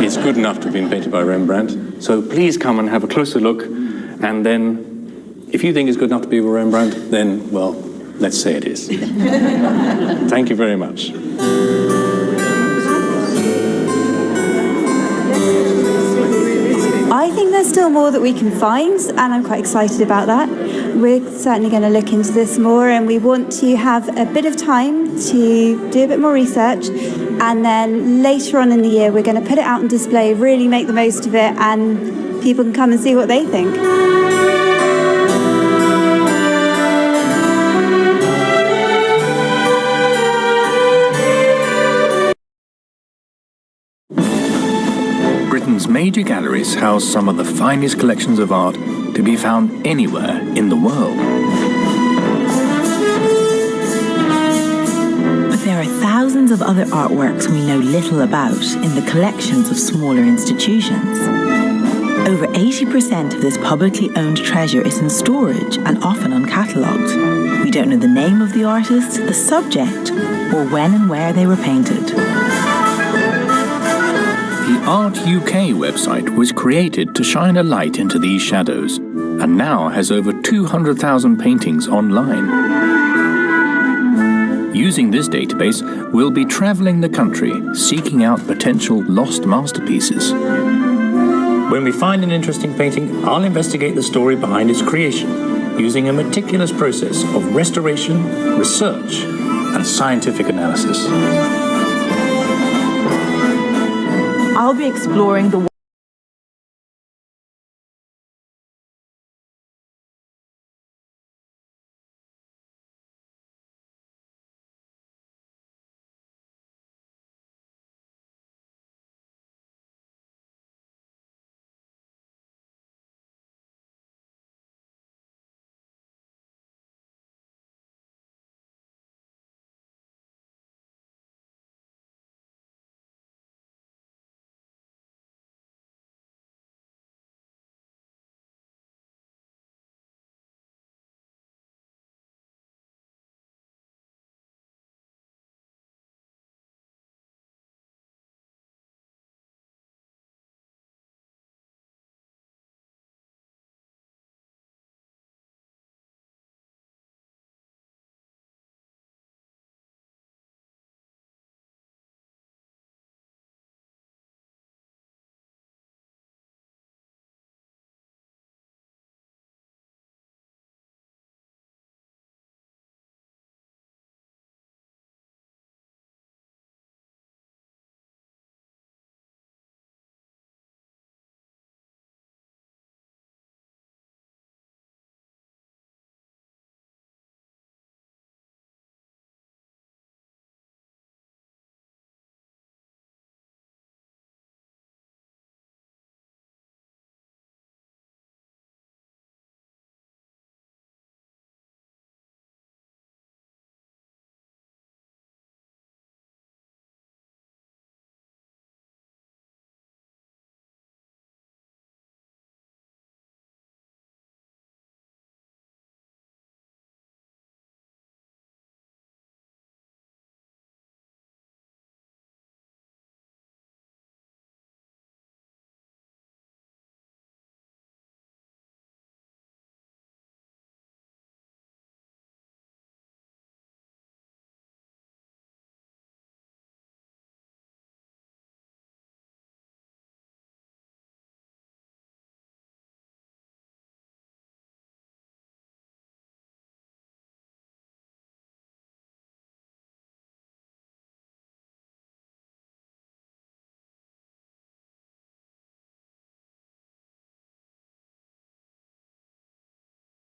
is good enough to have been painted by Rembrandt. So please come and have a closer look, and then if you think it's good enough to be with Rembrandt, then, well, let's say it is. Thank you very much. I think there's still more that we can find, and I'm quite excited about that. We're certainly going to look into this more, and we want to have a bit of time to do a bit more research, and then later on in the year we're going to put it out on display, really make the most of it, and people can come and see what they think. Britain's major galleries house some of the finest collections of art to be found anywhere in the world. But there are thousands of other artworks we know little about in the collections of smaller institutions. Over 80% of this publicly owned treasure is in storage and often uncatalogued. We don't know the name of the artist, the subject, or when and where they were painted. The Art UK website was created to shine a light into these shadows, and now has over 200,000 paintings online. Using this database, we'll be travelling the country, seeking out potential lost masterpieces. When we find an interesting painting, I'll investigate the story behind its creation, using a meticulous process of restoration, research, and scientific analysis. I'll be exploring the